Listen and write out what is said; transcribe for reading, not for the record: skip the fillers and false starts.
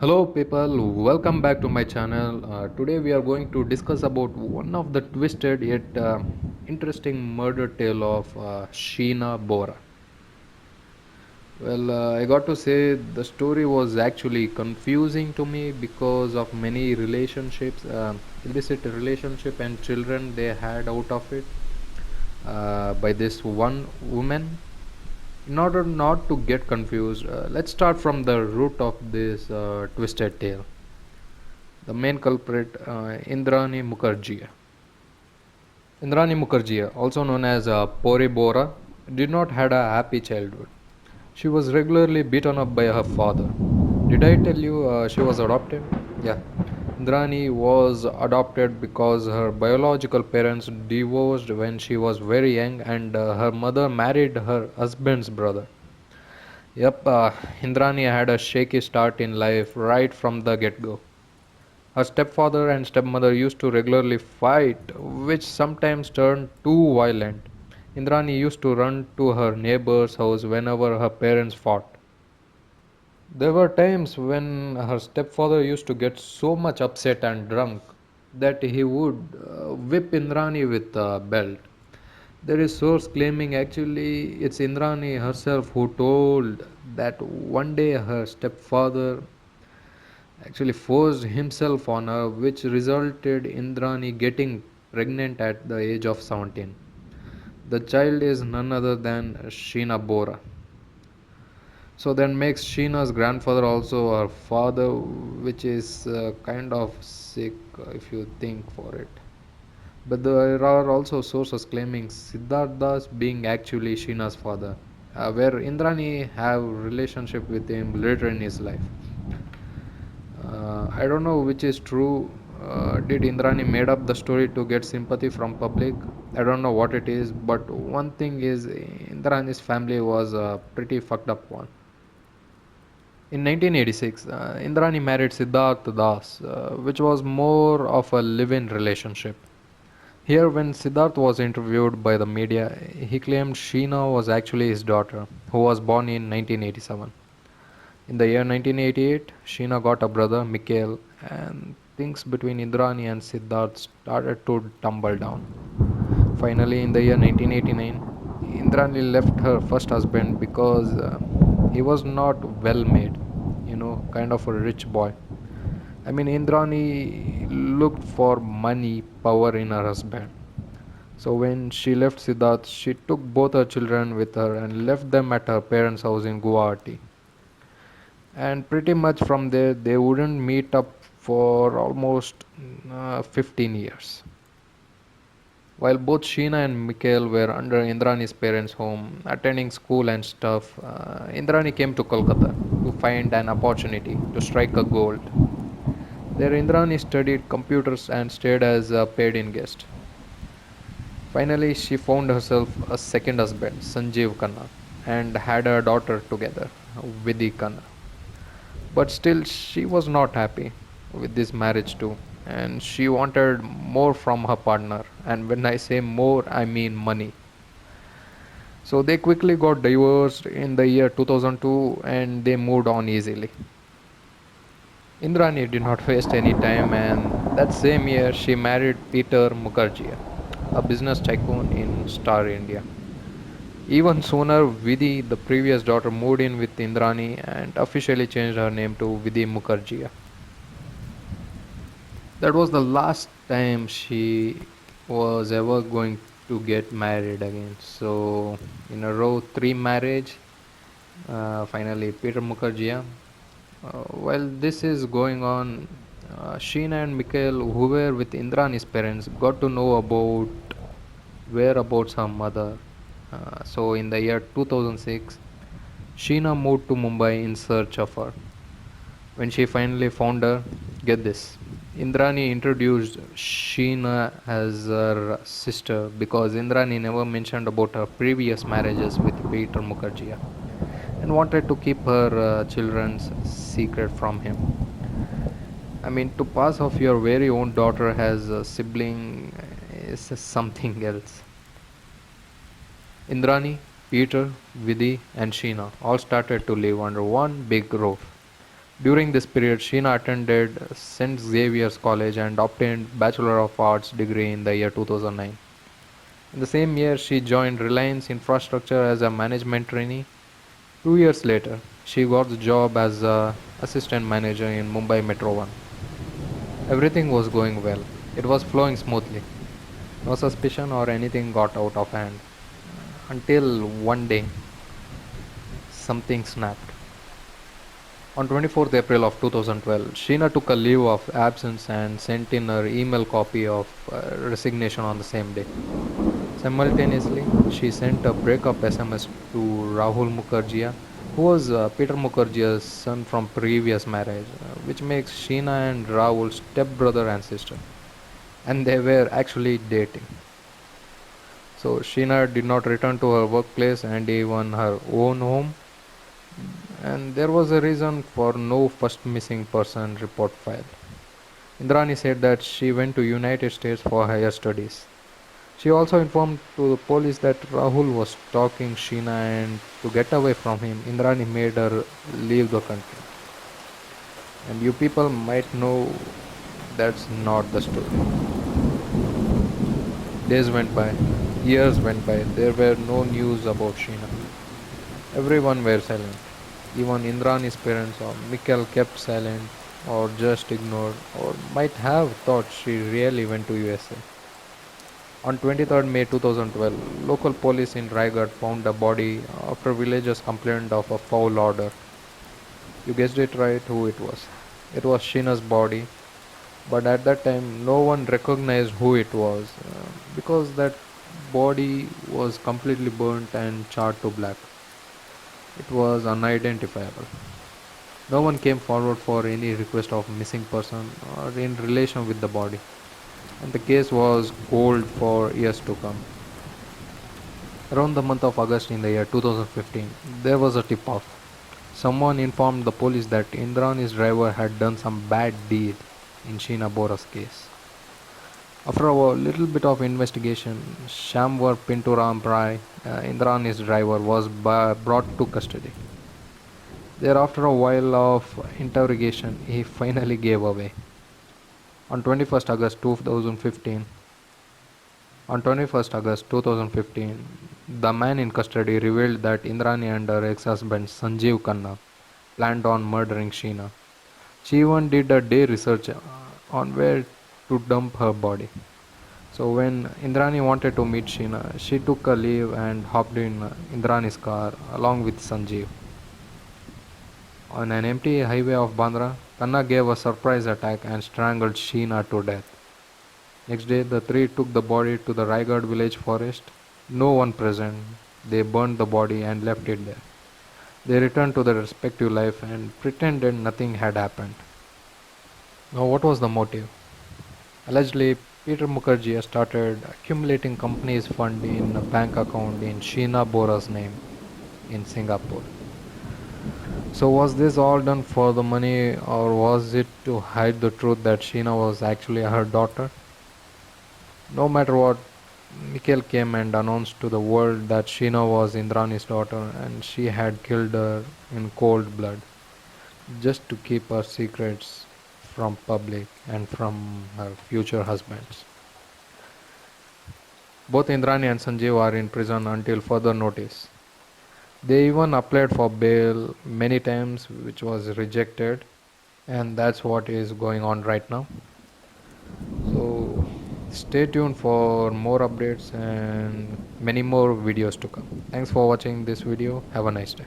Hello people, welcome back to my channel. Today we are going to discuss about one of the twisted yet interesting murder tale of Sheena Bora. I got to say the story was actually confusing to me because of many relationships, illicit relationship and children they had out of it by this one woman. In order not to get confused, let's start from the root of this twisted tale. The main culprit, Indrani Mukherjee. Indrani Mukherjee, also known as Pori Bora, did not had a happy childhood. She was regularly beaten up by her father. Did I tell you she was adopted? Yeah. Indrani was adopted because her biological parents divorced when she was very young and her mother married her husband's brother. Yep, Indrani had a shaky start in life right from the get go. Her stepfather and stepmother used to regularly fight, which sometimes turned too violent. Indrani used to run to her neighbor's house whenever her parents fought. There were times when her stepfather used to get so much upset and drunk that he would whip Indrani with a belt. There is source claiming actually it's Indrani herself who told that one day her stepfather actually forced himself on her, which resulted in Indrani getting pregnant at the age of 17. The child is none other than Sheena Bora. So that makes Sheena's grandfather also her father, which is kind of sick if you think for it. But there are also sources claiming Siddhartha's being actually Sheena's father, where Indrani have relationship with him later in his life. I don't know which is true. Did Indrani made up the story to get sympathy from public? I don't know what it is, but one thing is Indrani's family was a pretty fucked up one. In 1986, Indrani married Siddharth Das, which was more of a live-in relationship. Here, when Siddharth was interviewed by the media, he claimed Sheena was actually his daughter, who was born in 1987. In the year 1988, Sheena got a brother, Mikhail, and things between Indrani and Siddharth started to tumble down. Finally, in the year 1989, Indrani left her first husband because he was not well made, kind of a rich boy. I mean, Indrani looked for money, power in her husband. So when she left Siddharth, she took both her children with her and left them at her parents' house in Guwahati. And pretty much from there they wouldn't meet up for almost 15 years. While both Sheena and Mikhail were under Indrani's parents' home, attending school and stuff, Indrani came to Kolkata to find an opportunity to strike a gold. There, Indrani studied computers and stayed as a paid-in guest. Finally, she found herself a second husband, Sanjeev Khanna, and had a daughter together, Vidhi Khanna. But still, she was not happy with this marriage too, and she wanted more from her partner. And when I say more, I mean money. So they quickly got divorced in the year 2002 and they moved on easily. Indrani did not waste any time, and that same year she married Peter Mukherjee, a business tycoon in Star India. Even sooner, Vidhi, the previous daughter, moved in with Indrani and officially changed her name to Vidhi Mukherjee. That was the last time she was ever going to get married again. So, in a row, three marriage. Finally, Peter Mukherjee. While this is going on, Sheena and Mikhail, who were with Indrani's parents, got to know about whereabouts her mother. So, in the year 2006, Sheena moved to Mumbai in search of her. When she finally found her, get this. Indrani introduced Sheena as her sister because Indrani never mentioned about her previous marriages with Peter Mukherjee and wanted to keep her children's secret from him. I mean, to pass off your very own daughter as a sibling is something else. Indrani, Peter, Vidhi, and Sheena all started to live under one big roof. During this period, Sheena attended St. Xavier's College and obtained Bachelor of Arts degree in the year 2009. In the same year, she joined Reliance Infrastructure as a management trainee. 2 years later, she got the job as a assistant manager in Mumbai Metro 1. Everything was going well. It was flowing smoothly. No suspicion or anything got out of hand. Until one day, something snapped. On 24th April of 2012, Sheena took a leave of absence and sent in her email copy of resignation on the same day. Simultaneously, she sent a breakup SMS to Rahul Mukherjee, who was Peter Mukherjee's son from previous marriage, which makes Sheena and Rahul stepbrother and sister. And they were actually dating. So Sheena did not return to her workplace and even her own home, and there was a reason for no first missing person report filed. Indrani said that she went to United States for higher studies. She also informed to the police that Rahul was stalking Sheena, and to get away from him, Indrani made her leave the country. And you people might know that's not the story. Days went by, years went by, there were no news about Sheena. Everyone were silent. Even Indrani's parents or Mikkel kept silent or just ignored or might have thought she really went to USA. On 23rd May 2012, local police in Raigad found a body after villagers complained of a foul odor. You guessed it right who it was. It was Sheena's body, but at that time no one recognized who it was because that body was completely burnt and charred to black. It was unidentifiable. No one came forward for any request of missing person or in relation with the body, and the case was cold for years to come. Around the month of August in the year 2015, there was a tip off. Someone informed the police that Indrani's driver had done some bad deed in Sheena Bora's case. After a little bit of investigation, Shamwar Pinturam Rai, Indrani's driver, was brought to custody. There, after a while of interrogation, he finally gave away. On 21st August 2015, on 21st August 2015, the man in custody revealed that Indrani and her ex-husband Sanjeev Khanna planned on murdering Sheena. She even did a day research on where to dump her body. So when Indrani wanted to meet Sheena, she took a leave and hopped in Indrani's car along with Sanjeev. On an empty highway of Bandra, Khanna gave a surprise attack and strangled Sheena to death. Next day, the three took the body to the Raigad village forest. No one present. They burned the body and left it there. They returned to their respective life and pretended nothing had happened. Now, what was the motive? Allegedly, Peter Mukherjee started accumulating company's fund in a bank account in Sheena Bora's name in Singapore. So, was this all done for the money, or was it to hide the truth that Sheena was actually her daughter? No matter what, Mikhail came and announced to the world that Sheena was Indrani's daughter and she had killed her in cold blood just to keep her secrets from public and from her future husbands. Both Indrani and Sanjeev are in prison until further notice. They even applied for bail many times, which was rejected, and that's what is going on right now. So stay tuned for more updates and many more videos to come. Thanks for watching this video. Have a nice day.